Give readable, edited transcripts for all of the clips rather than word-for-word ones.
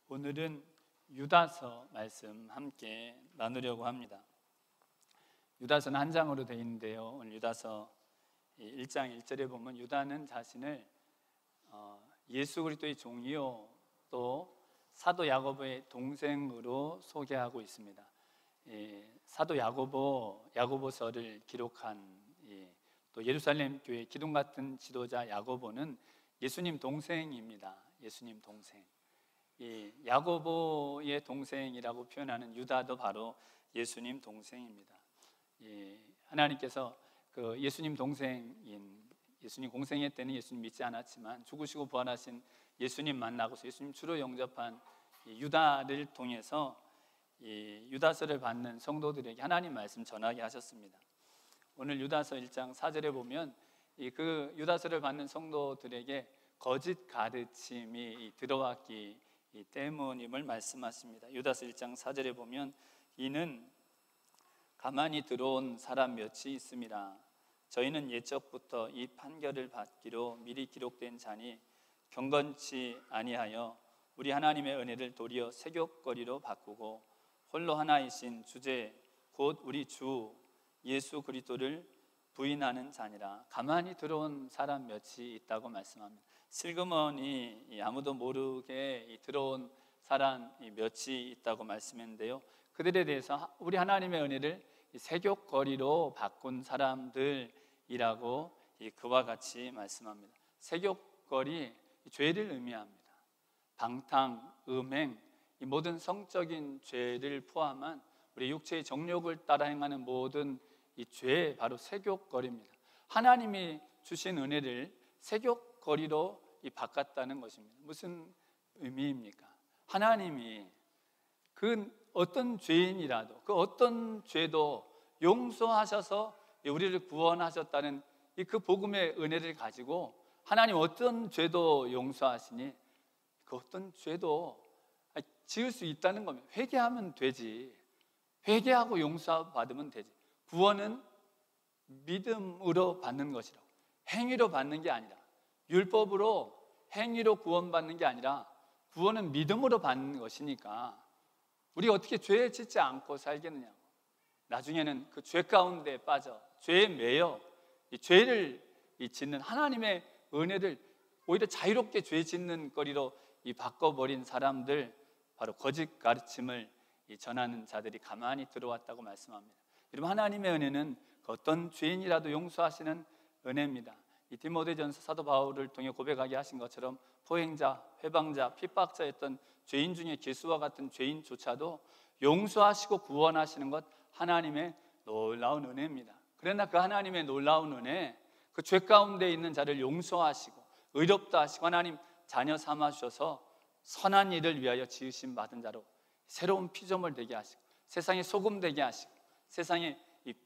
오늘은 유다서 말씀 함께 나누려고 합니다. 유다서는 한 장으로 되어 있는데요, 오늘 유다서 1장 1절에 보면 유다는 자신을 예수 그리스도의 종이요 또 사도 야고보의 동생으로 소개하고 있습니다. 사도 야고보서를 기록한 또 예루살렘 교회 기둥 같은 지도자 야고보는 예수님 동생입니다. 예수님 동생. 야고보의 동생이라고 표현하는 유다도 바로 예수님 동생입니다. 하나님께서 그 예수님 동생인 예수님 공생애 때는 예수님 믿지 않았지만 죽으시고 부활하신 예수님 만나고서 예수님 주로 영접한 유다를 통해서 유다서를 받는 성도들에게 하나님 말씀 전하게 하셨습니다. 오늘 유다서 1장 4절에 보면 그 유다서를 받는 성도들에게 거짓 가르침이 들어왔기 때문임을 말씀하십니다. 유다서 1장 4절에 보면 이는 가만히 들어온 사람 몇이 있음이라. 저희는 예적부터 이 판결을 받기로 미리 기록된 자니 경건치 아니하여 우리 하나님의 은혜를 도리어 세욕거리로 바꾸고 홀로 하나이신 주제 곧 우리 주 예수 그리스도를 부인하는 자니라. 가만히 들어온 사람 몇이 있다고 말씀합니다. 슬그머니 아무도 모르게 들어온 사람 몇이 있다고 말씀했는데요, 그들에 대해서 우리 하나님의 은혜를 세욕거리로 바꾼 사람들이라고 그와 같이 말씀합니다. 세욕거리, 죄를 의미합니다. 방탕, 음행, 이 모든 성적인 죄를 포함한 우리 육체의 정욕을 따라 행하는 모든 이 죄, 바로 세욕거리입니다. 하나님이 주신 은혜를 세욕거리로 바꿨다는 것입니다. 무슨 의미입니까? 하나님이 그 어떤 죄인이라도 그 어떤 죄도 용서하셔서 우리를 구원하셨다는 그 복음의 은혜를 가지고 하나님 어떤 죄도 용서하시니 그 어떤 죄도 지을 수 있다는 겁니다. 회개하면 되지. 회개하고 용서받으면 되지. 구원은 믿음으로 받는 것이라고. 행위로 받는 게 아니라, 율법으로 행위로 구원받는 게 아니라 구원은 믿음으로 받는 것이니까 우리가 어떻게 죄에 짓지 않고 살겠느냐고. 나중에는 그 죄 가운데 빠져 죄에 매여 이 죄를 짓는 하나님의 은혜를 오히려 자유롭게 죄 짓는 거리로 바꿔버린 사람들, 바로 거짓 가르침을 전하는 자들이 가만히 들어왔다고 말씀합니다. 여러분, 하나님의 은혜는 어떤 죄인이라도 용서하시는 은혜입니다. 이 디모데전서 사도 바울을 통해 고백하게 하신 것처럼 포행자, 회방자, 핍박자였던 죄인 중에 개수와 같은 죄인조차도 용서하시고 구원하시는 것 하나님의 놀라운 은혜입니다. 그러나 그 하나님의 놀라운 은혜, 그 죄 가운데 있는 자를 용서하시고 의롭다 하시고 하나님 자녀 삼아 주셔서 선한 일을 위하여 지으심 받은 자로 새로운 피조물 되게 하시고 세상의 소금 되게 하시고 세상의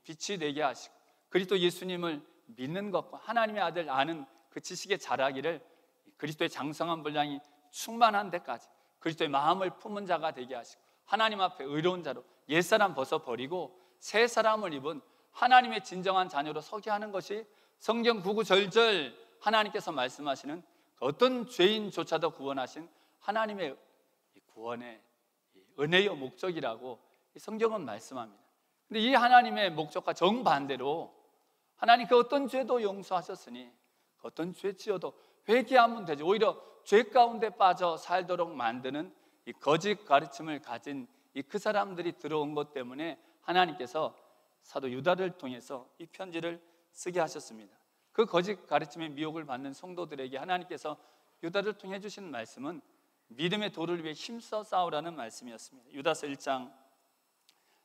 빛이 되게 하시고 그리스도 예수님을 믿는 것과 하나님의 아들 아는 그 지식의 자라기를 그리스도의 장성한 분량이 충만한 데까지 그리스도의 마음을 품은 자가 되게 하시고 하나님 앞에 의로운 자로 옛사람 벗어버리고 새 사람을 입은 하나님의 진정한 자녀로 서게 하는 것이 성경 구구절절 하나님께서 말씀하시는 어떤 죄인조차도 구원하신 하나님의 구원의 은혜의 목적이라고 성경은 말씀합니다. 근데 이 하나님의 목적과 정반대로 하나님 그 어떤 죄도 용서하셨으니 어떤 죄 지어도 회개하면 되지, 오히려 죄 가운데 빠져 살도록 만드는 이 거짓 가르침을 가진 그 사람들이 들어온 것 때문에 하나님께서 사도 유다를 통해서 이 편지를 쓰게 하셨습니다. 그 거짓 가르침의 미혹을 받는 성도들에게 하나님께서 유다를 통해 주신 말씀은 믿음의 도를 위해 힘써 싸우라는 말씀이었습니다. 유다서 1장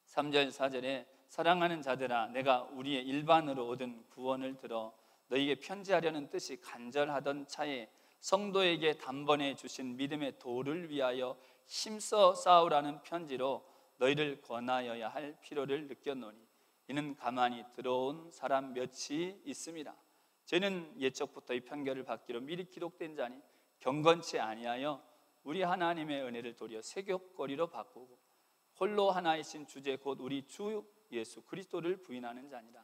3절 4절에 사랑하는 자들아, 내가 우리의 일반으로 얻은 구원을 들어 너희에게 편지하려는 뜻이 간절하던 차에 성도에게 단번에 주신 믿음의 도를 위하여 힘써 싸우라는 편지로 너희를 권하여야 할 필요를 느꼈노니 이는 가만히 들어온 사람 몇이 있음이라. 저는 예적부터 이 판결을 받기로 미리 기록된 자니 경건치 아니하여 우리 하나님의 은혜를 도리어 세욕거리로 바꾸고 홀로 하나이신 주제 곧 우리 주 예수 그리스도를 부인하는 자니라.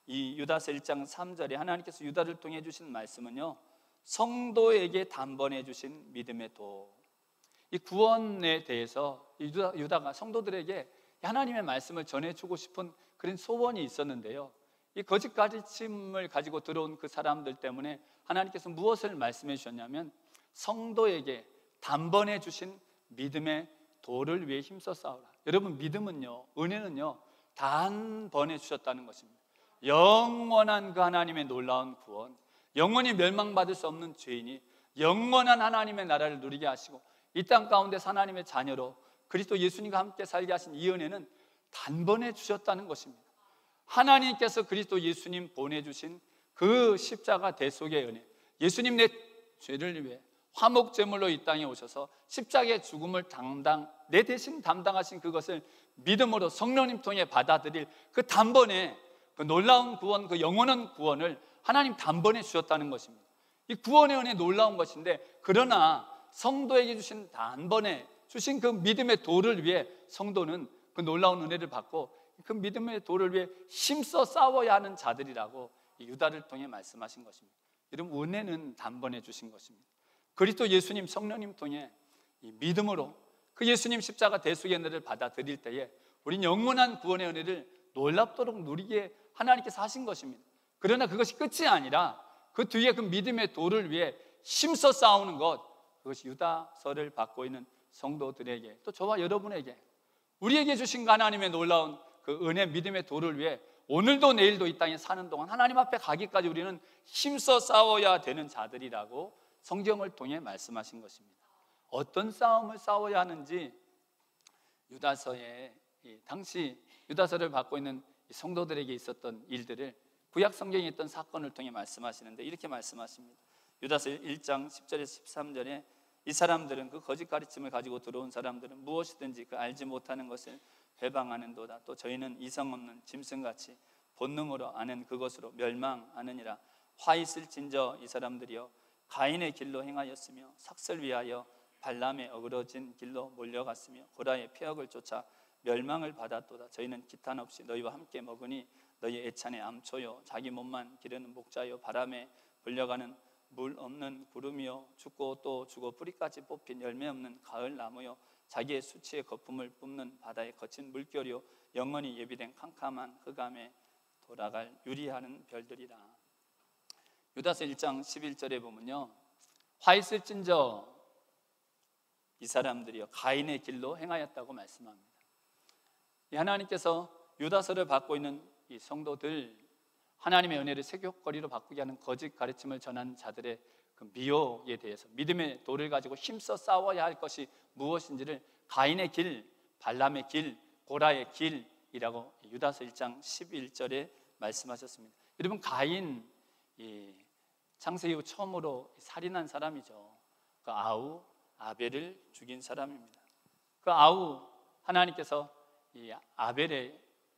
이 유다서 1장 3절에 하나님께서 유다를 통해 주신 말씀은요, 성도에게 단번에 주신 믿음의 도, 이 구원에 대해서 유다가 성도들에게 하나님의 말씀을 전해주고 싶은 그런 소원이 있었는데요, 이 거짓 가르침을 가지고 들어온 그 사람들 때문에 하나님께서 무엇을 말씀해 주셨냐면 성도에게 단번에 주신 믿음의 도를 위해 힘써 싸우라. 여러분, 믿음은요, 은혜는요, 단번에 주셨다는 것입니다. 영원한 그 하나님의 놀라운 구원, 영원히 멸망받을 수 없는 죄인이 영원한 하나님의 나라를 누리게 하시고 이 땅 가운데서 하나님의 자녀로 그리스도 예수님과 함께 살게 하신 이 은혜는 단번에 주셨다는 것입니다. 하나님께서 그리스도 예수님 보내주신 그 십자가 대속의 은혜, 예수님 내 죄를 위해 화목제물로 이 땅에 오셔서 십자가의 죽음을 내 대신 담당하신 그것을 믿음으로 성령님 통해 받아들일 그 단번에 그 놀라운 구원, 그 영원한 구원을 하나님 단번에 주셨다는 것입니다. 이 구원의 은혜 놀라운 것인데, 그러나 성도에게 주신 단번에 주신 그 믿음의 도를 위해 성도는 그 놀라운 은혜를 받고 그 믿음의 도를 위해 힘써 싸워야 하는 자들이라고 유다를 통해 말씀하신 것입니다. 여러분, 은혜는 단번에 주신 것입니다. 그리스도 예수님 성령님 통해 이 믿음으로 그 예수님 십자가 대속의 은혜를 받아들일 때에 우린 영원한 구원의 은혜를 놀랍도록 누리게 하나님께서 하신 것입니다. 그러나 그것이 끝이 아니라 그 뒤에 그 믿음의 도를 위해 힘써 싸우는 것, 그것이 유다서를 받고 있는 성도들에게, 또 저와 여러분에게, 우리에게 주신 하나님의 놀라운 그 은혜, 믿음의 도를 위해 오늘도 내일도 이 땅에 사는 동안 하나님 앞에 가기까지 우리는 힘써 싸워야 되는 자들이라고 성경을 통해 말씀하신 것입니다. 어떤 싸움을 싸워야 하는지 유다서에 당시 유다서를 받고 있는 성도들에게 있었던 일들을 구약 성경에 있던 사건을 통해 말씀하시는데 이렇게 말씀하십니다. 유다서 1장 10절에서 13절에 이 사람들은, 그 거짓 가르침을 가지고 들어온 사람들은 무엇이든지 그 알지 못하는 것을 회방하는도다. 또 저희는 이성 없는 짐승같이 본능으로 아는 그것으로 멸망하느니라. 화 있을진저 이 사람들이여 가인의 길로 행하였으며 삭슬 위하여 발람의 어그러진 길로 몰려갔으며 고라의 폐역을 쫓아 멸망을 받았도다. 저희는 기탄 없이 너희와 함께 먹으니 너희 애찬의 암초요 자기 몸만 기르는 목자요 바람에 불려가는 물 없는 구름이요 죽고 또 죽어 뿌리까지 뽑힌 열매 없는 가을 나무요 자기의 수치의 거품을 뿜는 바다의 거친 물결이요 영원히 예비된 캄캄한 흑암에 돌아갈 유리하는 별들이라. 유다서 1장 11절에 보면요, 화 있을진저 이 사람들이요 가인의 길로 행하였다고 말씀합니다. 하나님께서 유다서를 받고 있는 이 성도들, 하나님의 은혜를 세격거리로 바꾸게 하는 거짓 가르침을 전하는 자들의 그 미혹에 대해서 믿음의 도를 가지고 힘써 싸워야 할 것이 무엇인지를 가인의 길, 발람의 길, 고라의 길이라고 유다서 1장 11절에 말씀하셨습니다. 여러분, 가인, 창세 이후 처음으로 살인한 사람이죠. 그 아벨을 죽인 사람입니다. 그 하나님께서 이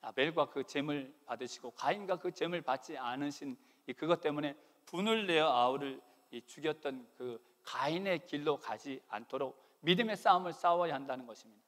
아벨과 그 잼을 받으시고 가인과 그 잼을 받지 않으신 그것 때문에 분을 내어 아우를 죽였던 그 가인의 길로 가지 않도록 믿음의 싸움을 싸워야 한다는 것입니다.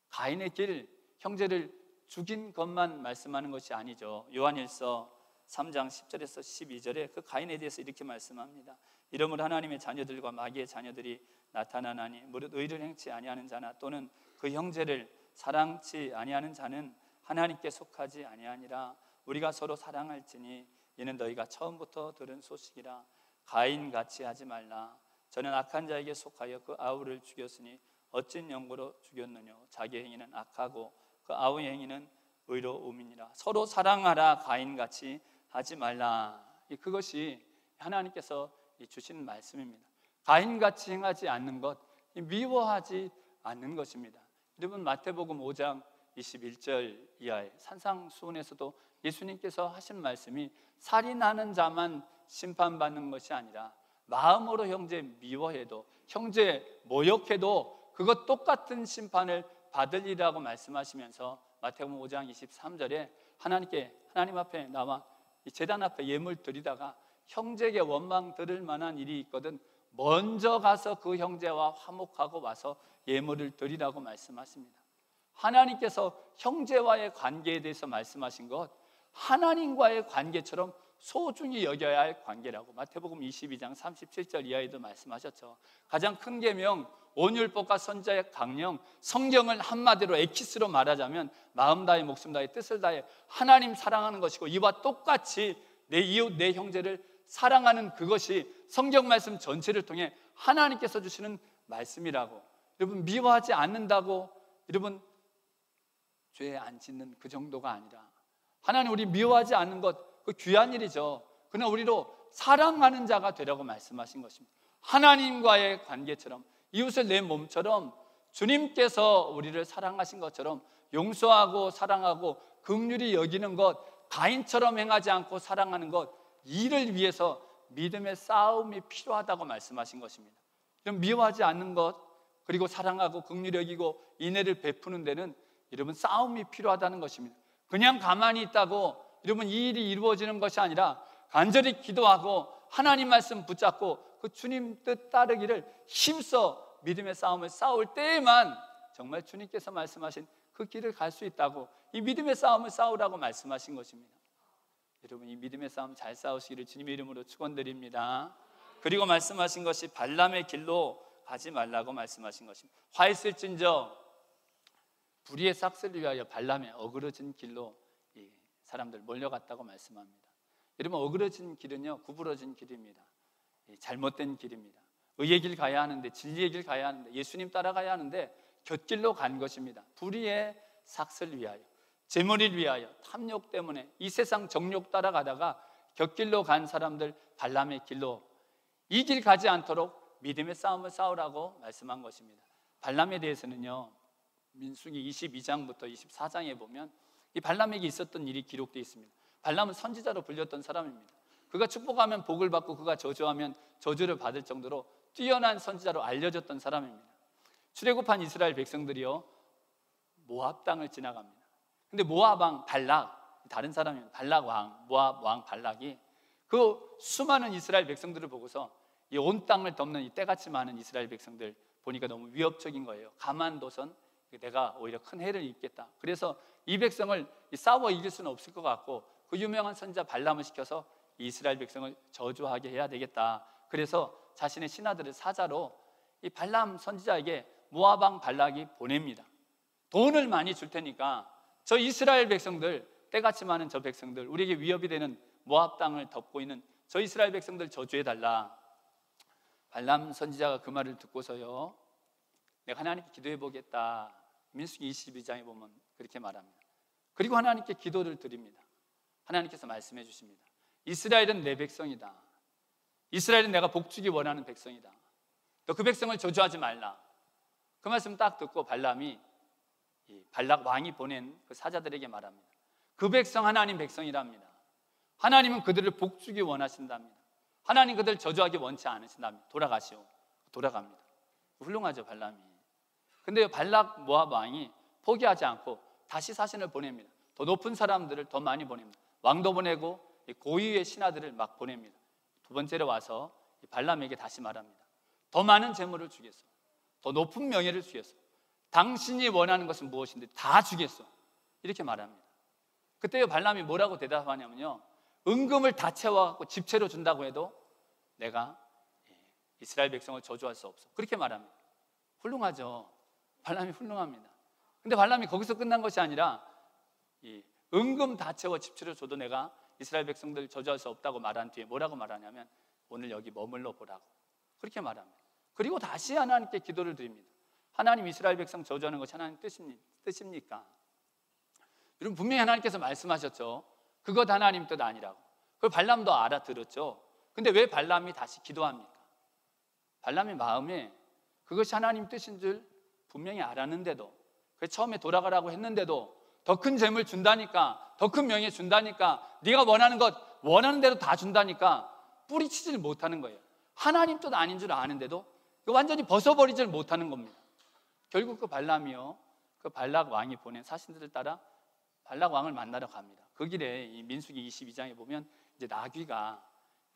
가인의 길, 형제를 죽인 것만 말씀하는 것이 아니죠. 요한일서 3장 10절에서 12절에 그 가인에 대해서 이렇게 말씀합니다. 이러므로 하나님의 자녀들과 마귀의 자녀들이 나타나나니 무릇 의를 행치 아니하는 자나 또는 그 형제를 사랑치 아니하는 자는 하나님께 속하지 아니하니라. 우리가 서로 사랑할지니 이는 너희가 처음부터 들은 소식이라. 가인같이 하지 말라. 저는 악한 자에게 속하여 그 아우를 죽였으니 어찐 영구로 죽였느냐. 자기의 행위는 악하고 그 아우의 행위는 의로움이니라. 서로 사랑하라. 가인같이 하지 말라. 그것이 하나님께서 주신 말씀입니다. 가인같이 행하지 않는 것, 미워하지 않는 것입니다. 여러분, 마태복음 5장 21절 이하의 산상수훈에서도 예수님께서 하신 말씀이 살인하는 자만 심판받는 것이 아니라 마음으로 형제 미워해도, 형제 모욕해도 그것 똑같은 심판을 받으리라고 말씀하시면서 마태복음 5장 23절에 하나님 앞에 나와 이 제단 앞에 예물 드리다가 형제에게 원망 들을 만한 일이 있거든 먼저 가서 그 형제와 화목하고 와서 예물을 드리라고 말씀하십니다. 하나님께서 형제와의 관계에 대해서 말씀하신 것, 하나님과의 관계처럼 소중히 여겨야 할 관계라고 마태복음 22장 37절 이하에도 말씀하셨죠. 가장 큰 계명 온 율법과 선지자의 강령, 성경을 한마디로 엑기스로 말하자면 마음 다해 목숨 다해 뜻을 다해 하나님 사랑하는 것이고, 이와 똑같이 내 이웃 내 형제를 사랑하는 그것이 성경 말씀 전체를 통해 하나님께서 주시는 말씀이라고. 여러분, 미워하지 않는다고 여러분 죄 안 짓는 그 정도가 아니라, 하나님 우리 미워하지 않는 것, 그 귀한 일이죠. 그러나 우리로 사랑하는 자가 되라고 말씀하신 것입니다. 하나님과의 관계처럼, 이웃을 내 몸처럼 주님께서 우리를 사랑하신 것처럼 용서하고 사랑하고 긍휼히 여기는 것, 가인처럼 행하지 않고 사랑하는 것, 이를 위해서 믿음의 싸움이 필요하다고 말씀하신 것입니다. 그럼 미워하지 않는 것, 그리고 사랑하고 긍휼히 여기고 인애를 베푸는 데는 여러분 싸움이 필요하다는 것입니다. 그냥 가만히 있다고 여러분 이 일이 이루어지는 것이 아니라 간절히 기도하고 하나님 말씀 붙잡고 그 주님 뜻 따르기를 힘써 믿음의 싸움을 싸울 때에만 정말 주님께서 말씀하신 그 길을 갈 수 있다고, 이 믿음의 싸움을 싸우라고 말씀하신 것입니다. 여러분, 이 믿음의 싸움 잘 싸우시기를 주님의 이름으로 축원드립니다. 그리고 말씀하신 것이 발람의 길로 가지 말라고 말씀하신 것입니다. 화 있을진저 불의의 삭슬을 위하여 발람의 어그러진 길로 이 사람들 몰려갔다고 말씀합니다. 여러분, 어그러진 길은요, 구부러진 길입니다. 잘못된 길입니다. 의의 길 가야 하는데, 진리의 길 가야 하는데, 예수님 따라가야 하는데 곁길로 간 것입니다. 불의의 삭슬 위하여, 재물을 위하여, 탐욕 때문에 이 세상 정욕 따라가다가 곁길로 간 사람들, 발람의 길로, 이 길 가지 않도록 믿음의 싸움을 싸우라고 말씀한 것입니다. 발람에 대해서는요, 민수기 22장부터 24장에 보면 이 발람에게 있었던 일이 기록되어 있습니다. 발람은 선지자로 불렸던 사람입니다. 그가 축복하면 복을 받고 그가 저주하면 저주를 받을 정도로 뛰어난 선지자로 알려졌던 사람입니다. 출애굽한 이스라엘 백성들이요, 모압 땅을 지나갑니다. 근데 모압 왕 발락, 다른 사람입니다. 발락 왕, 모압 왕 발락이 그 수많은 이스라엘 백성들을 보고서 이 온 땅을 덮는 이 때같이 많은 이스라엘 백성들 보니까 너무 위협적인 거예요. 가만둬선 내가 오히려 큰 해를 입겠다. 그래서 이 백성을 싸워 이길 수는 없을 것 같고, 그 유명한 선지자 발람을 시켜서 이스라엘 백성을 저주하게 해야 되겠다. 그래서 자신의 신하들을 사자로 이 발람 선지자에게 모압 왕 발락이 보냅니다. 돈을 많이 줄 테니까 저 이스라엘 백성들, 때같이 많은 저 백성들, 우리에게 위협이 되는 모압 땅을 덮고 있는 저 이스라엘 백성들 저주해달라. 발람 선지자가 그 말을 듣고서요, 내가 하나님께 기도해 보겠다. 민수기 22장에 보면 그렇게 말합니다. 그리고 하나님께 기도를 드립니다. 하나님께서 말씀해 주십니다. 이스라엘은 내 백성이다. 이스라엘은 내가 복주기 원하는 백성이다. 너 그 백성을 저주하지 말라. 그 말씀 딱 듣고 발람이 발락 왕이 보낸 그 사자들에게 말합니다. 그 백성 하나님 백성이랍니다. 하나님은 그들을 복주기 원하신답니다. 하나님 그들을 저주하기 원치 않으신답니다. 돌아가시오. 돌아갑니다. 훌륭하죠, 발람이. 근데 발락 모압 왕이 포기하지 않고 다시 사신을 보냅니다. 더 높은 사람들을 더 많이 보냅니다. 왕도 보내고 고위의 신하들을 막 보냅니다. 두 번째로 와서 발람에게 다시 말합니다. 더 많은 재물을 주겠어. 더 높은 명예를 주겠어. 당신이 원하는 것은 무엇인데 다 주겠어. 이렇게 말합니다. 그때 발람이 뭐라고 대답하냐면요, 은금을 다 채워갖고 집채로 준다고 해도 내가 이스라엘 백성을 저주할 수 없어. 그렇게 말합니다. 훌륭하죠. 발람이 훌륭합니다. 근데 발람이 거기서 끝난 것이 아니라 이 은금 다 채워 집채로 줘도 내가 이스라엘 백성들 저주할 수 없다고 말한 뒤에 뭐라고 말하냐면 오늘 여기 머물러 보라고, 그렇게 말합니다. 그리고 다시 하나님께 기도를 드립니다. 하나님, 이스라엘 백성 저주하는 것이 하나님 뜻입니까? 여러분, 분명히 하나님께서 말씀하셨죠. 그것 하나님 뜻 아니라고. 그걸 발람도 알아들었죠. 근데 왜 발람이 다시 기도합니까? 발람의 마음에 그것이 하나님 뜻인 줄 분명히 알았는데도, 처음에 돌아가라고 했는데도 더 큰 재물 준다니까, 더 큰 명예 준다니까, 네가 원하는 것 원하는 대로 다 준다니까 뿌리치질 못하는 거예요. 하나님 뜻 아닌 줄 아는데도 완전히 벗어버리질 못하는 겁니다. 결국 그 발람이요, 그 발락 왕이 보낸 사신들을 따라 발락 왕을 만나러 갑니다. 그 길에 이 민수기 22장에 보면 이제 나귀가,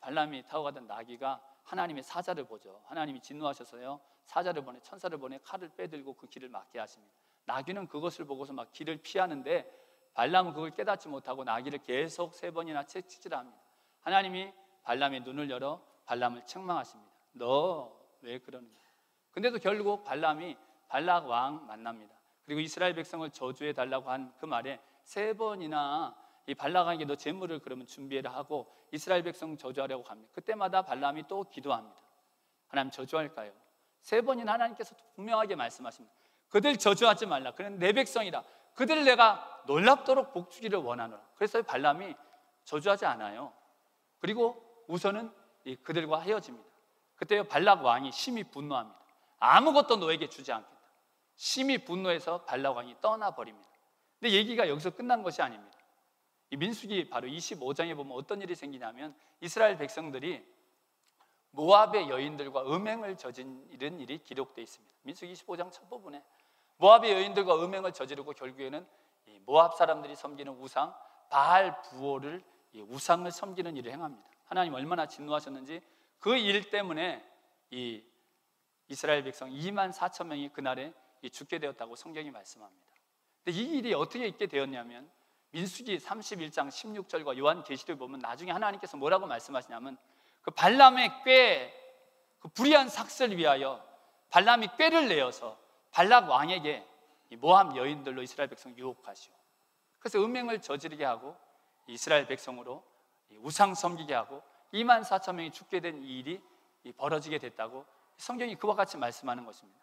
발람이 타고 가던 나귀가 하나님의 사자를 보죠. 하나님이 진노하셔서요, 사자를 보내, 천사를 보내 칼을 빼들고 그 길을 막게 하십니다. 나귀는 그것을 보고서 막 길을 피하는데 발람은 그걸 깨닫지 못하고 나귀를 계속 3번이나 채찍질을 합니다. 하나님이 발람의 눈을 열어 발람을 책망하십니다. 너 왜 그러느냐? 근데도 결국 발람이 발락 왕 만납니다. 그리고 이스라엘 백성을 저주해 달라고 한 그 말에 3번이나 이 발락 왕에게 너 재물을 그러면 준비해라 하고 이스라엘 백성 저주하려고 합니다. 그때마다 발람이 또 기도합니다. 하나님 저주할까요? 3번이나 하나님께서 분명하게 말씀하십니다. 그들 저주하지 말라. 그는 내 백성이라. 그들을 내가 놀랍도록 복주기를 원하노라. 그래서 발람이 저주하지 않아요. 그리고 우선은 그들과 헤어집니다. 그때 발락 왕이 심히 분노합니다. 아무것도 너에게 주지 않겠다. 심히 분노해서 발락 왕이 떠나버립니다. 근데 얘기가 여기서 끝난 것이 아닙니다. 이 민수기 바로 25장에 보면 어떤 일이 생기냐면 이스라엘 백성들이 모압의 여인들과 음행을 저지른 일이 기록되어 있습니다. 민수기 25장 첫 부분에 모압의 여인들과 음행을 저지르고 결국에는 모압 사람들이 섬기는 우상 바알 부올을 우상을 섬기는 일을 행합니다. 하나님 얼마나 진노하셨는지 그 일 때문에 이 이스라엘 백성 2만 4천 명이 그날에 죽게 되었다고 성경이 말씀합니다. 근데 이 일이 어떻게 있게 되었냐면 민수기 31장 16절과 요한계시록을 보면 나중에 하나님께서 뭐라고 말씀하시냐면 그 발람의 꾀, 그 불의한 삭슬을 위하여 발람이 꾀를 내어서 발락 왕에게 이 모압 여인들로 이스라엘 백성 유혹하시오. 그래서 음행을 저지르게 하고 이스라엘 백성으로 우상 섬기게 하고 2만 4천 명이 죽게 된 이 일이 벌어지게 됐다고 성경이 그와 같이 말씀하는 것입니다.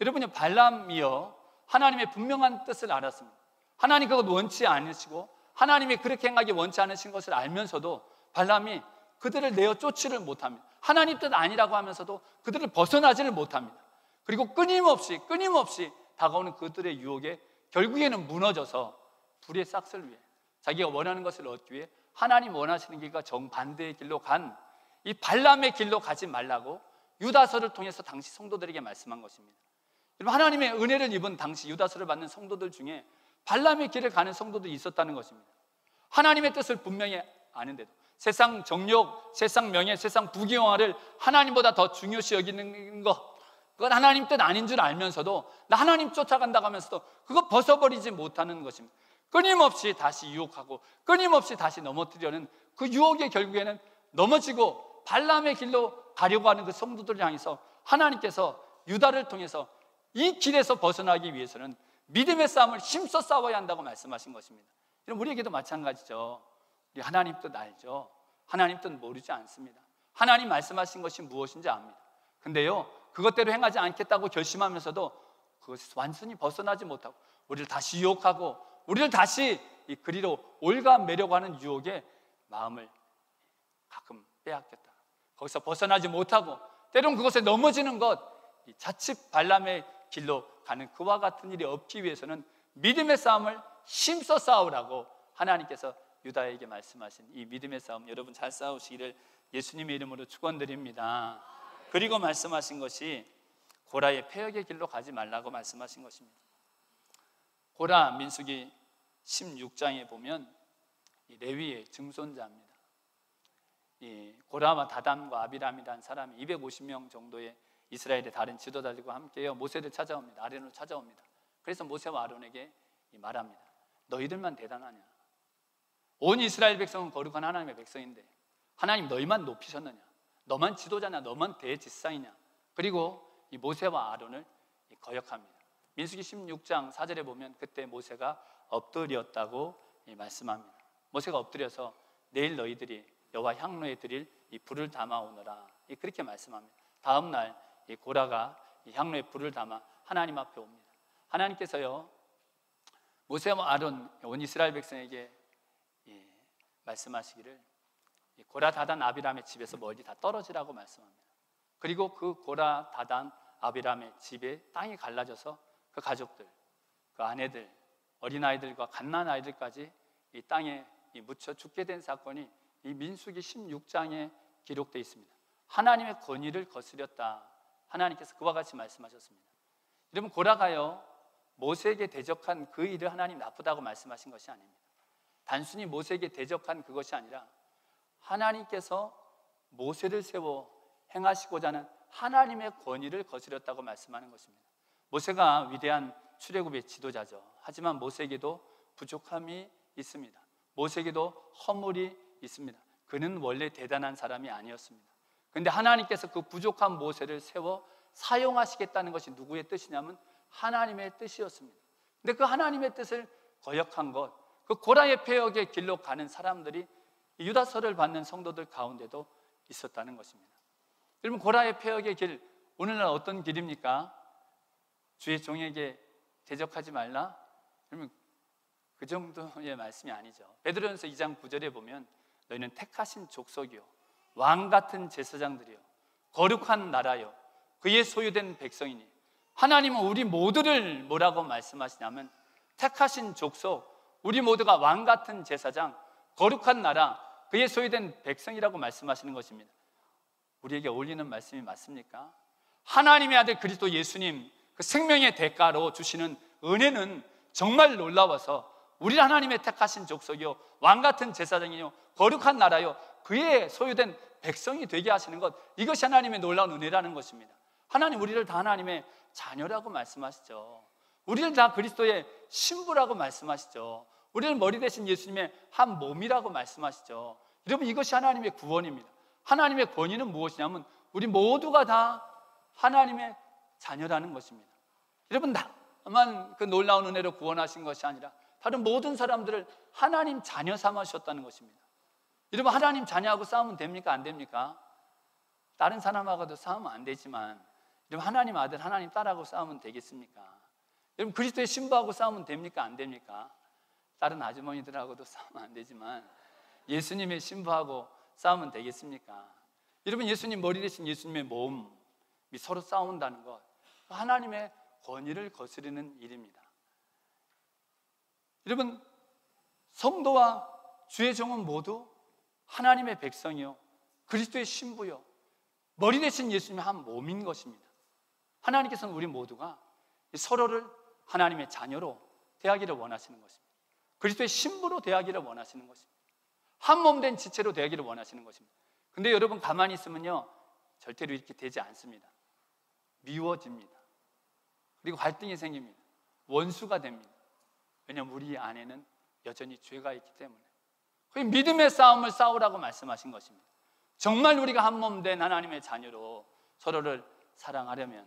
여러분이 발람이요 하나님의 분명한 뜻을 알았습니다. 하나님 그것 원치 않으시고 하나님이 그렇게 행하기 원치 않으신 것을 알면서도 발람이 그들을 내어 쫓지를 못합니다. 하나님 뜻 아니라고 하면서도 그들을 벗어나지를 못합니다. 그리고 끊임없이 다가오는 그들의 유혹에 결국에는 무너져서 불의 싹을 위해 자기가 원하는 것을 얻기 위해 하나님 원하시는 길과 정반대의 길로 간 이 발람의 길로 가지 말라고 유다서를 통해서 당시 성도들에게 말씀한 것입니다. 여러분, 하나님의 은혜를 입은 당시 유다서를 받는 성도들 중에 발람의 길을 가는 성도들이 있었다는 것입니다. 하나님의 뜻을 분명히 아는데도 세상 정욕, 세상 명예, 세상 부귀영화를 하나님보다 더 중요시 여기는 것, 그건 하나님 뜻 아닌 줄 알면서도 나 하나님 쫓아간다고 하면서도 그거 벗어버리지 못하는 것입니다. 끊임없이 다시 유혹하고 끊임없이 다시 넘어뜨려는 그 유혹의 결국에는 넘어지고 발람의 길로 가려고 하는 그 성도들을 향해서 하나님께서 유다를 통해서 이 길에서 벗어나기 위해서는 믿음의 싸움을 힘써 싸워야 한다고 말씀하신 것입니다. 여러분, 우리에게도 마찬가지죠. 우리 하나님 뜻 알죠? 하나님 뜻 모르지 않습니다. 하나님 말씀하신 것이 무엇인지 압니다. 근데요, 그것대로 행하지 않겠다고 결심하면서도 그것에서 완전히 벗어나지 못하고 우리를 다시 유혹하고 우리를 다시 이 그리로 올가매려고 하는 유혹에 마음을 가끔 빼앗겼다. 거기서 벗어나지 못하고 때론 그것에 넘어지는 것, 이 자칫 발람의 길로 가는 그와 같은 일이 없기 위해서는 믿음의 싸움을 힘써 싸우라고 하나님께서 유다에게 말씀하신 이 믿음의 싸움, 여러분 잘 싸우시기를 예수님의 이름으로 축원드립니다. 그리고 말씀하신 것이 고라의 패역의 길로 가지 말라고 말씀하신 것입니다. 고라 민수기 16장에 보면 레위의 증손자입니다. 이 고라와 다단과 아비람이라는 사람이 250명 정도의 이스라엘의 다른 지도자들과 함께요 모세를 찾아옵니다. 아론을 찾아옵니다. 그래서 모세와 아론에게 말합니다. 너희들만 대단하냐? 온 이스라엘 백성은 거룩한 하나님의 백성인데 하나님 너희만 높이셨느냐? 너만 지도자냐? 너만 대지상이냐? 그리고 이 모세와 아론을 거역합니다. 민수기 16장 4절에 보면 그때 모세가 엎드렸다고 말씀합니다. 모세가 엎드려서 내일 너희들이 여호와 향로에 드릴 이 불을 담아오너라 그렇게 말씀합니다. 다음 날 이 고라가 이 향로에 불을 담아 하나님 앞에 옵니다. 하나님께서요 모세와 아론 온 이스라엘 백성에게 말씀하시기를 고라 다단 아비람의 집에서 멀리 다 떨어지라고 말씀합니다. 그리고 그 고라 다단 아비람의 집에 땅이 갈라져서 그 가족들, 그 아내들, 어린아이들과 갓난아이들까지 이 땅에 묻혀 죽게 된 사건이 이 민수기 16장에 기록되어 있습니다. 하나님의 권위를 거스렸다. 하나님께서 그와 같이 말씀하셨습니다. 여러분, 고라가요 모세에게 대적한 그 일을 하나님 나쁘다고 말씀하신 것이 아닙니다. 단순히 모세에게 대적한 그것이 아니라 하나님께서 모세를 세워 행하시고자 하는 하나님의 권위를 거스렸다고 말씀하는 것입니다. 모세가 위대한 출애굽의 지도자죠. 하지만 모세에게도 부족함이 있습니다. 모세에게도 허물이 있습니다. 그는 원래 대단한 사람이 아니었습니다. 그런데 하나님께서 그 부족한 모세를 세워 사용하시겠다는 것이 누구의 뜻이냐면 하나님의 뜻이었습니다. 근데 그 하나님의 뜻을 거역한 것, 그 고라의 폐역의 길로 가는 사람들이 유다서를 받는 성도들 가운데도 있었다는 것입니다. 여러분, 고라의 폐역의 길, 오늘날 어떤 길입니까? 주의 종에게 대적하지 말라? 여러분, 그 정도의 말씀이 아니죠. 베드로전서 2장 9절에 보면 너희는 택하신 족속이요 왕 같은 제사장들이요 거룩한 나라요 그의 소유된 백성이니. 하나님은 우리 모두를 뭐라고 말씀하시냐면 택하신 족속, 우리 모두가 왕 같은 제사장, 거룩한 나라, 그의 소유된 백성이라고 말씀하시는 것입니다. 우리에게 어울리는 말씀이 맞습니까? 하나님의 아들 그리스도 예수님 그 생명의 대가로 주시는 은혜는 정말 놀라워서 우리를 하나님의 택하신 족속이요 왕 같은 제사장이요 거룩한 나라요 그의 소유된 백성이 되게 하시는 것, 이것이 하나님의 놀라운 은혜라는 것입니다. 하나님 우리를 다 하나님의 자녀라고 말씀하시죠. 우리를 다 그리스도의 신부라고 말씀하시죠. 우리를 머리 대신 예수님의 한 몸이라고 말씀하시죠. 여러분, 이것이 하나님의 구원입니다. 하나님의 권위는 무엇이냐면 우리 모두가 다 하나님의 자녀라는 것입니다. 여러분, 나만 그 놀라운 은혜로 구원하신 것이 아니라 다른 모든 사람들을 하나님 자녀 삼으셨다는 것입니다. 여러분, 하나님 자녀하고 싸우면 됩니까? 안 됩니까? 다른 사람하고도 싸우면 안 되지만 여러분, 하나님 아들, 하나님 딸하고 싸우면 되겠습니까? 여러분, 그리스도의 신부하고 싸우면 됩니까? 안 됩니까? 다른 아주머니들하고도 싸우면 안 되지만 예수님의 신부하고 싸우면 되겠습니까? 여러분, 예수님 머리 대신 예수님의 몸이 서로 싸운다는 것, 하나님의 권위를 거스르는 일입니다. 여러분, 성도와 주의 종은 모두 하나님의 백성이요 그리스도의 신부요 머리 대신 예수님의 한 몸인 것입니다. 하나님께서는 우리 모두가 서로를 하나님의 자녀로 대하기를 원하시는 것입니다. 그리스도의 신부로 대하기를 원하시는 것입니다. 한 몸 된 지체로 대하기를 원하시는 것입니다. 근데 여러분, 가만히 있으면요 절대로 이렇게 되지 않습니다. 미워집니다. 그리고 갈등이 생깁니다. 원수가 됩니다. 왜냐하면 우리 안에는 여전히 죄가 있기 때문에. 그 믿음의 싸움을 싸우라고 말씀하신 것입니다. 정말 우리가 한 몸 된 하나님의 자녀로 서로를 사랑하려면,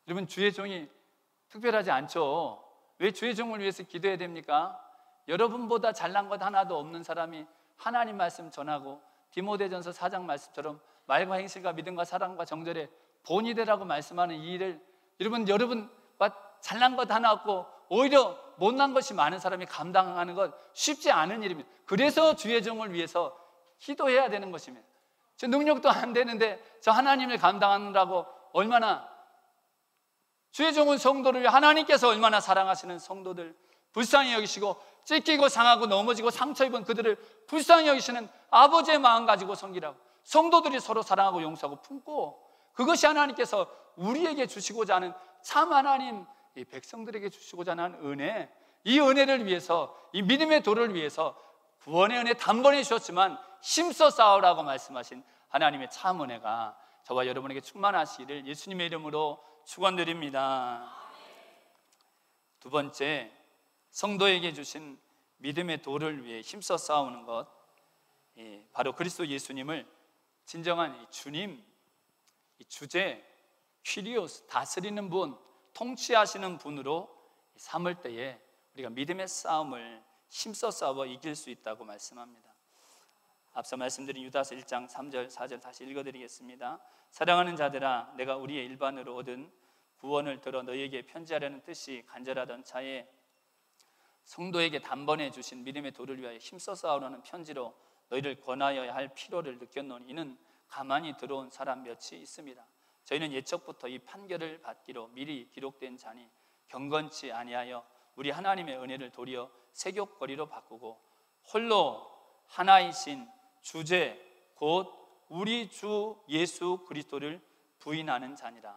여러분, 주의 종이 특별하지 않죠. 왜 주의 종을 위해서 기도해야 됩니까? 여러분보다 잘난 것 하나도 없는 사람이 하나님 말씀 전하고 디모데전서 4장 말씀처럼 말과 행실과 믿음과 사랑과 정절의 본이 되라고 말씀하는 이 일을 여러분과 잘난 것 하나 없고 오히려 못난 것이 많은 사람이 감당하는 것 쉽지 않은 일입니다. 그래서 주의 종을 위해서 기도해야 되는 것입니다. 저 능력도 안 되는데 저 하나님을 감당하느라고 얼마나, 주의 종은 성도를 하나님께서 얼마나 사랑하시는 성도들 불쌍히 여기시고 찢기고 상하고 넘어지고 상처 입은 그들을 불쌍히 여기시는 아버지의 마음 가지고 섬기라고, 성도들이 서로 사랑하고 용서하고 품고, 그것이 하나님께서 우리에게 주시고자 하는 참 하나님, 이 백성들에게 주시고자 하는 은혜, 이 은혜를 위해서, 이 믿음의 도를 위해서 구원의 은혜 단번에 주셨지만 힘써 싸우라고 말씀하신 하나님의 참 은혜가 저와 여러분에게 충만하시기를 예수님의 이름으로 축원드립니다. 두 번째, 성도에게 주신 믿음의 도를 위해 힘써 싸우는 것, 바로 그리스도 예수님을 진정한 주님, 주제, 퀴리오스, 다스리는 분, 통치하시는 분으로 삼을 때에 우리가 믿음의 싸움을 힘써 싸워 이길 수 있다고 말씀합니다. 앞서 말씀드린 유다서 1장 3절 4절 다시 읽어드리겠습니다. 사랑하는 자들아, 내가 우리의 일반으로 얻은 구원을 들어 너희에게 편지하려는 뜻이 간절하던 차에 성도에게 단번에 주신 믿음의 도를 위하여 힘써 싸우라는 편지로 너희를 권하여야 할 필요를 느꼈노니 이는 가만히 들어온 사람 몇이 있습니다. 저희는 예적부터 이 판결을 받기로 미리 기록된 자니 경건치 아니하여 우리 하나님의 은혜를 도리어 세욕거리로 바꾸고 홀로 하나이신 주제 곧 우리 주 예수 그리스도를 부인하는 자니라.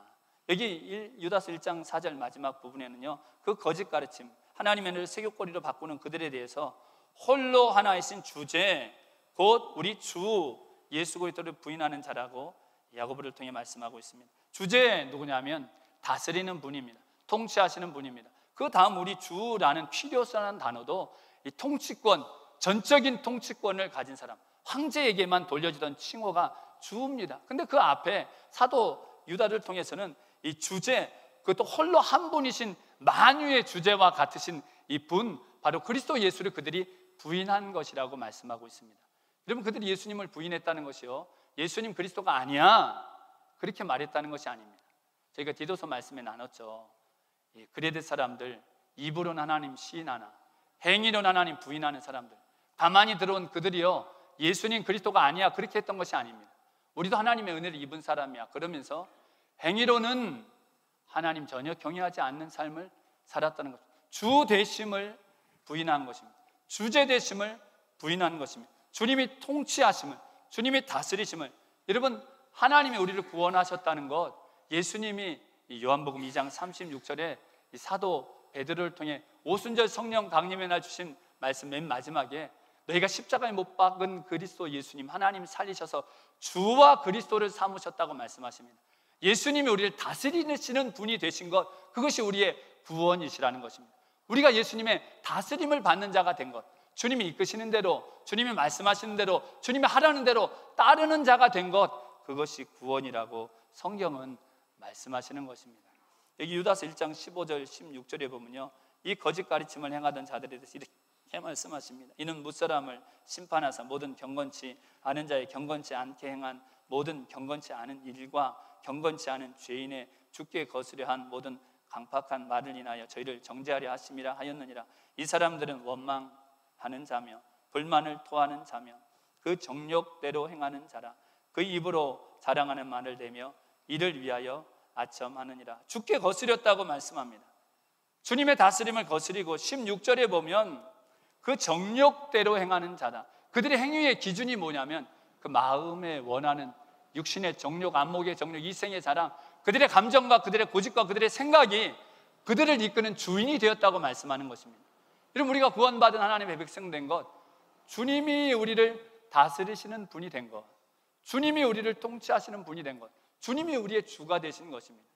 여기 유다서 1장 4절 마지막 부분에는요, 그 거짓 가르침, 하나님의 은혜를 세욕거리로 바꾸는 그들에 대해서 홀로 하나이신 주제 곧 우리 주 예수 그리스도를 부인하는 자라고 야고보를 통해 말씀하고 있습니다. 주제 누구냐면 다스리는 분입니다. 통치하시는 분입니다. 그 다음 우리 주라는 퀴리오스라는 단어도 이 통치권, 전적인 통치권을 가진 사람, 황제에게만 돌려지던 칭호가 주입니다. 근데 그 앞에 사도 유다를 통해서는 이 주제, 그것도 홀로 한 분이신 만유의 주제와 같으신 이 분, 바로 그리스도 예수를 그들이 부인한 것이라고 말씀하고 있습니다. 여러분, 그들이 예수님을 부인했다는 것이요, 예수님 그리스도가 아니야 그렇게 말했다는 것이 아닙니다. 저희가 디도서 말씀에 나눴죠. 그레데 사람들, 입으로는 하나님 시인하나 행위로는 하나님 부인하는 사람들, 가만히 들어온 그들이요, 예수님 그리스도가 아니야 그렇게 했던 것이 아닙니다. 우리도 하나님의 은혜를 입은 사람이야 그러면서 행위로는 하나님 전혀 경외하지 않는 삶을 살았다는 것, 주 되심을 부인한 것입니다. 주제 되심을 부인한 것입니다. 주님이 통치하심을, 주님이 다스리심을, 여러분, 하나님이 우리를 구원하셨다는 것, 예수님이 요한복음 2장 36절에 사도 베드로를 통해 오순절 성령 강림의 날 주신 말씀 맨 마지막에 너희가 십자가에 못 박은 그리스도 예수님, 하나님 살리셔서 주와 그리스도를 삼으셨다고 말씀하십니다. 예수님이 우리를 다스리시는 분이 되신 것, 그것이 우리의 구원이시라는 것입니다. 우리가 예수님의 다스림을 받는 자가 된 것, 주님이 이끄시는 대로, 주님이 말씀하시는 대로, 주님이 하라는 대로 따르는 자가 된 것, 그것이 구원이라고 성경은 말씀하시는 것입니다. 여기 유다서 1장 15절 16절에 보면요, 이 거짓 가르침을 행하던 자들에 대해서 이렇게 말씀하십니다. 이는 무사람을 심판하사 모든 경건치 않은 자의 경건치 않게 행한 모든 경건치 않은 일과 경건치 않은 죄인의 죽게 거스려 한 모든 강팍한 말을 인하여 저희를 정죄하려 하심이라 하였느니라. 이 사람들은 원망하는 자며 불만을 토하는 자며 그 정욕대로 행하는 자라. 그 입으로 자랑하는 말을 대며 이를 위하여 아첨하느니라. 죽게 거스렸다고 말씀합니다. 주님의 다스림을 거스리고 16절에 보면 그 정욕대로 행하는 자다. 그들의 행위의 기준이 뭐냐면 그 마음에 원하는 육신의 정욕, 안목의 정욕, 이생의 자랑, 그들의 감정과 그들의 고집과 그들의 생각이 그들을 이끄는 주인이 되었다고 말씀하는 것입니다. 여러분, 우리가 구원받은 하나님의 백성 된 것, 주님이 우리를 다스리시는 분이 된 것, 주님이 우리를 통치하시는 분이 된 것, 주님이 우리의 주가 되신 것입니다.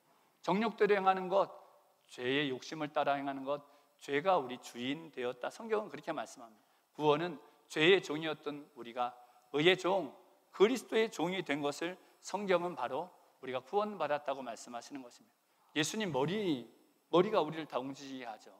정욕대로 행하는 것, 죄의 욕심을 따라 행하는 것, 죄가 우리 주인 되었다. 성경은 그렇게 말씀합니다. 구원은 죄의 종이었던 우리가 의의 종, 그리스도의 종이 된 것을 성경은 바로 우리가 구원받았다고 말씀하시는 것입니다. 예수님 머리가 우리를 다 움직이게 하죠.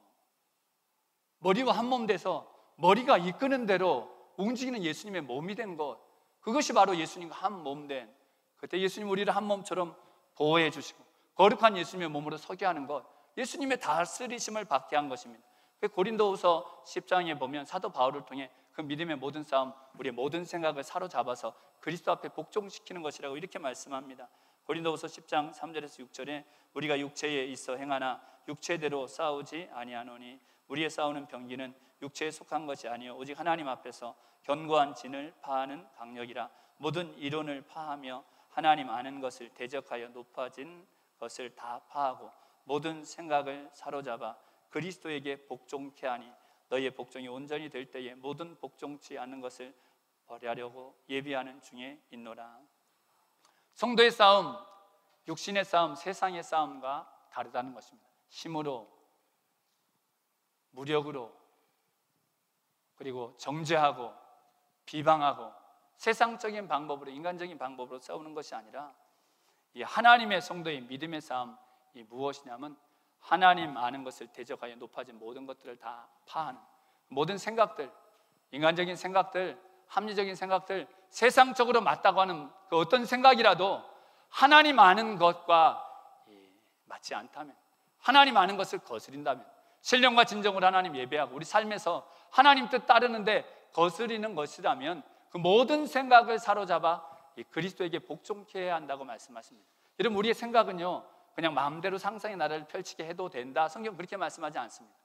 머리와 한 몸 돼서 머리가 이끄는 대로 움직이는 예수님의 몸이 된 것, 그것이 바로 예수님과 한 몸 된, 그때 예수님 우리를 한 몸처럼 보호해 주시고 거룩한 예수님의 몸으로 서게 하는 것, 예수님의 다스리심을 받게 한 것입니다. 고린도후서 10장에 보면 사도 바울을 통해 그 믿음의 모든 싸움, 우리의 모든 생각을 사로잡아서 그리스도 앞에 복종시키는 것이라고 이렇게 말씀합니다. 고린도후서 10장 3절에서 6절에 우리가 육체에 있어 행하나 육체대로 싸우지 아니하노니 우리의 싸우는 병기는 육체에 속한 것이 아니요 오직 하나님 앞에서 견고한 진을 파하는 강력이라. 모든 이론을 파하며 하나님 아는 것을 대적하여 높아진 것을 다 파하고 모든 생각을 사로잡아 그리스도에게 복종케 하니 너희의 복종이 온전히 될 때에 모든 복종치 않는 것을 버리려고 예비하는 중에 있노라. 성도의 싸움, 육신의 싸움, 세상의 싸움과 다르다는 것입니다. 힘으로, 무력으로, 그리고 정죄하고 비방하고 세상적인 방법으로, 인간적인 방법으로 싸우는 것이 아니라 이 하나님의 성도의 믿음의 싸움이 무엇이냐면 하나님 아는 것을 대적하여 높아진 모든 것들을 다 파하는, 모든 생각들, 인간적인 생각들, 합리적인 생각들, 세상적으로 맞다고 하는 그 어떤 생각이라도 하나님 아는 것과 맞지 않다면, 하나님 아는 것을 거스린다면, 신령과 진정으로 하나님 예배하고 우리 삶에서 하나님 뜻 따르는데 거스리는 것이라면 그 모든 생각을 사로잡아 그리스도에게 복종케 해야 한다고 말씀하십니다. 여러분, 우리의 생각은요 그냥 마음대로 상상의 나라를 펼치게 해도 된다, 성경 그렇게 말씀하지 않습니다.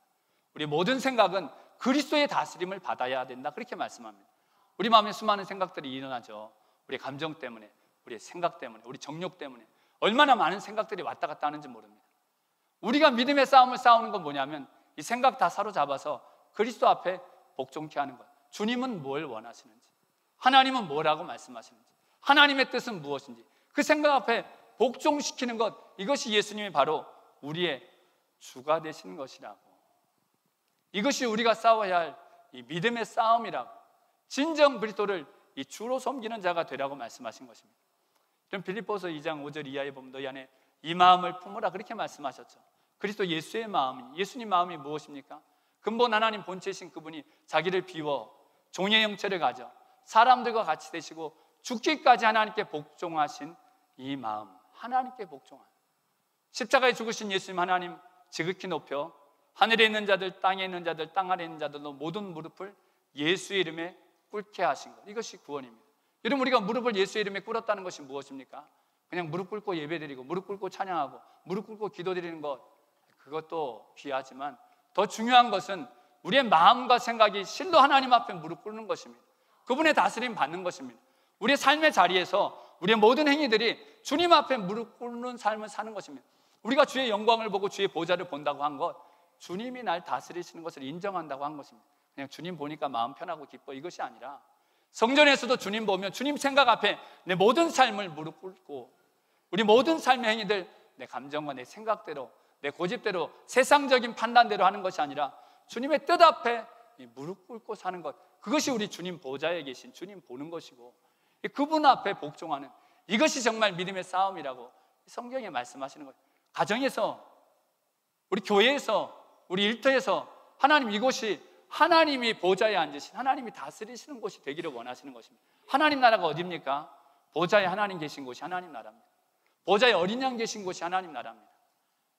우리 모든 생각은 그리스도의 다스림을 받아야 된다, 그렇게 말씀합니다. 우리 마음에 수많은 생각들이 일어나죠. 우리의 감정 때문에, 우리의 생각 때문에, 우리 정욕 때문에 얼마나 많은 생각들이 왔다 갔다 하는지 모릅니다. 우리가 믿음의 싸움을 싸우는 건 뭐냐면 이 생각 다 사로잡아서 그리스도 앞에 복종케 하는 것. 주님은 뭘 원하시는지, 하나님은 뭐라고 말씀하시는지, 하나님의 뜻은 무엇인지 그 생각 앞에 복종시키는 것, 이것이 예수님이 바로 우리의 주가 되시는 것이라고, 이것이 우리가 싸워야 할 이 믿음의 싸움이라고, 진정 그리스도를 이 주로 섬기는 자가 되라고 말씀하신 것입니다. 그럼 빌립보서 2장 5절 이하에 보면 너희 안에 이 마음을 품으라 그렇게 말씀하셨죠. 그리스도 예수의 마음이, 예수님 마음이 무엇입니까? 근본 하나님 본체이신 그분이 자기를 비워 종의 형체를 가져 사람들과 같이 되시고 죽기까지 하나님께 복종하신 이 마음, 하나님께 복종하는, 십자가에 죽으신 예수님 하나님 지극히 높여 하늘에 있는 자들, 땅에 있는 자들, 땅 아래에 있는 자들도 모든 무릎을 예수의 이름에 꿇게 하신 것, 이것이 구원입니다. 여러분, 우리가 무릎을 예수의 이름에 꿇었다는 것이 무엇입니까? 그냥 무릎 꿇고 예배드리고 무릎 꿇고 찬양하고 무릎 꿇고 기도드리는 것, 그것도 귀하지만 더 중요한 것은 우리의 마음과 생각이 실로 하나님 앞에 무릎 꿇는 것입니다. 그분의 다스림 받는 것입니다. 우리의 삶의 자리에서 우리의 모든 행위들이 주님 앞에 무릎 꿇는 삶을 사는 것입니다. 우리가 주의 영광을 보고 주의 보좌를 본다고 한 것, 주님이 날 다스리시는 것을 인정한다고 한 것입니다. 그냥 주님 보니까 마음 편하고 기뻐, 이것이 아니라 성전에서도 주님 보면 주님 생각 앞에 내 모든 삶을 무릎 꿇고 우리 모든 삶의 행위들 내 감정과 내 생각대로, 내 고집대로, 세상적인 판단대로 하는 것이 아니라 주님의 뜻 앞에 무릎 꿇고 사는 것, 그것이 우리 주님 보좌에 계신 주님 보는 것이고 그분 앞에 복종하는, 이것이 정말 믿음의 싸움이라고 성경에 말씀하시는 거예요. 가정에서, 우리 교회에서, 우리 일터에서 하나님, 이곳이 하나님이 보좌에 앉으신, 하나님이 다스리시는 곳이 되기를 원하시는 것입니다. 하나님 나라가 어디입니까? 보좌에 하나님 계신 곳이 하나님 나라입니다. 보좌에 어린 양 계신 곳이 하나님 나라입니다.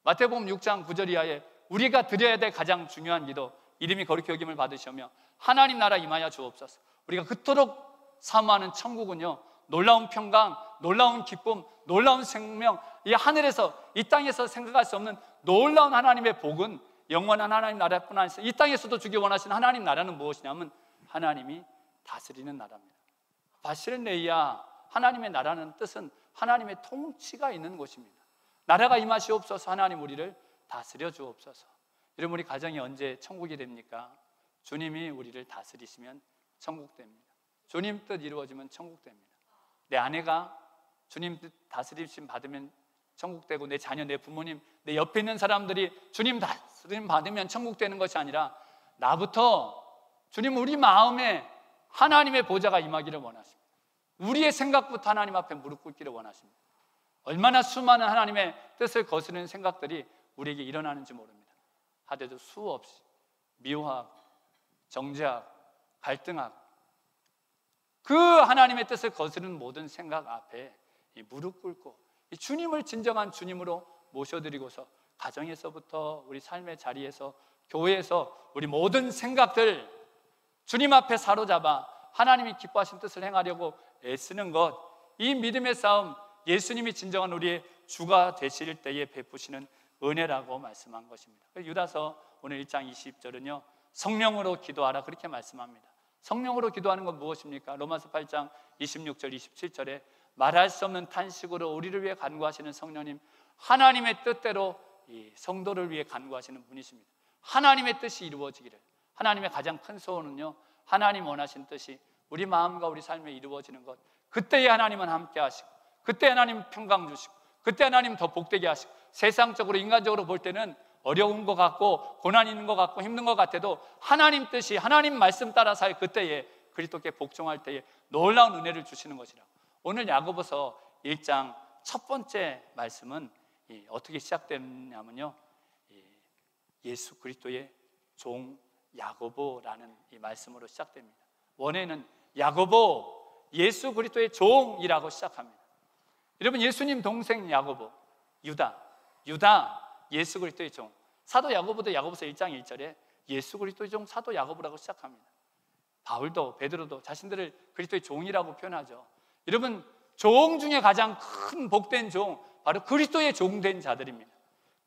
마태복음 6장 9절 이하에 우리가 드려야 될 가장 중요한 기도, 이름이 거룩히 여김을 받으시며 하나님 나라 임하여 주옵소서. 우리가 그토록 사모하는 천국은요, 놀라운 평강, 놀라운 기쁨, 놀라운 생명, 이 하늘에서, 이 땅에서 생각할 수 없는 놀라운 하나님의 복은 영원한 하나님 나라뿐 아니라 이 땅에서도 주기 원하시는 하나님 나라는 무엇이냐면 하나님이 다스리는 나라입니다. 바실레이야, 하나님의 나라는 뜻은 하나님의 통치가 있는 곳입니다. 나라가 임하시옵소서. 하나님 우리를 다스려 주옵소서. 여러분, 우리 가정이 언제 천국이 됩니까? 주님이 우리를 다스리시면 천국 됩니다. 주님 뜻 이루어지면 천국 됩니다. 내 아내가 주님 뜻 다스리심 받으면 천국 되고, 내 자녀, 내 부모님, 내 옆에 있는 사람들이 주님 다스림 받으면 천국 되는 것이 아니라 나부터 주님, 우리 마음에 하나님의 보좌가 임하기를 원하십니다. 우리의 생각부터 하나님 앞에 무릎 꿇기를 원하십니다. 얼마나 수많은 하나님의 뜻을 거스르는 생각들이 우리에게 일어나는지 모릅니다. 하되도 수없이 미워하고 정죄하고 갈등하고 그 하나님의 뜻을 거스르는 모든 생각 앞에 이 무릎 꿇고 이 주님을 진정한 주님으로 모셔드리고서 가정에서부터 우리 삶의 자리에서, 교회에서 우리 모든 생각들 주님 앞에 사로잡아 하나님이 기뻐하신 뜻을 행하려고 애쓰는 것, 이 믿음의 싸움, 예수님이 진정한 우리의 주가 되실 때에 베푸시는 은혜라고 말씀한 것입니다. 유다서 오늘 1장 20절은요 성령으로 기도하라 그렇게 말씀합니다. 성령으로 기도하는 건 무엇입니까? 로마서 8장 26절 27절에 말할 수 없는 탄식으로 우리를 위해 간구하시는 성령님, 하나님의 뜻대로 이 성도를 위해 간구하시는 분이십니다. 하나님의 뜻이 이루어지기를, 하나님의 가장 큰 소원은요 하나님 원하신 뜻이 우리 마음과 우리 삶에 이루어지는 것, 그때에 하나님은 함께 하시고, 그때 하나님 평강 주시고, 그때 하나님 더 복되게 하시고, 세상적으로 인간적으로 볼 때는 어려운 것 같고 고난 있는 것 같고 힘든 것 같아도 하나님 뜻이, 하나님 말씀 따라 살 그때에, 그리스도께 복종할 때에 놀라운 은혜를 주시는 것이라고. 오늘 야고보서 1장 첫 번째 말씀은 어떻게 시작됐냐면요, 예수 그리스도의 종 야고보라는 이 말씀으로 시작됩니다. 원에는 야고보, 예수 그리스도의 종이라고 시작합니다. 여러분, 예수님 동생 야고보, 유다, 예수 그리스도의 종. 사도 야고보도 야고보서 1장 1절에 예수 그리스도의 종 사도 야고보라고 시작합니다. 바울도, 베드로도 자신들을 그리스도의 종이라고 표현하죠. 여러분, 종 중에 가장 큰 복된 종, 바로 그리스도의 종된 자들입니다.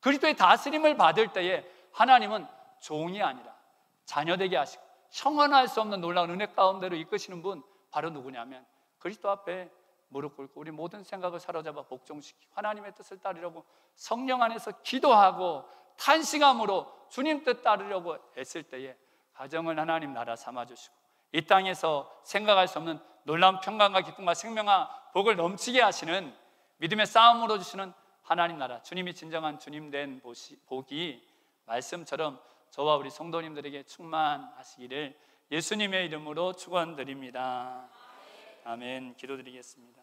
그리스도의 다스림을 받을 때에 하나님은 종이 아니라 자녀되게 하시고 형언할 수 없는 놀라운 은혜 가운데로 이끄시는 분, 바로 누구냐면 그리스도 앞에 무릎 꿇고 우리 모든 생각을 사로잡아 복종시키고 하나님의 뜻을 따르려고 성령 안에서 기도하고 탄식함으로 주님 뜻 따르려고 애쓸 때에 가정을 하나님 나라 삼아주시고 이 땅에서 생각할 수 없는 놀라운 평강과 기쁨과 생명과 복을 넘치게 하시는 믿음의 싸움으로 주시는 하나님 나라, 주님이 진정한 주님 된 복이 말씀처럼 저와 우리 성도님들에게 충만하시기를 예수님의 이름으로 축원드립니다. 아멘. 기도드리겠습니다.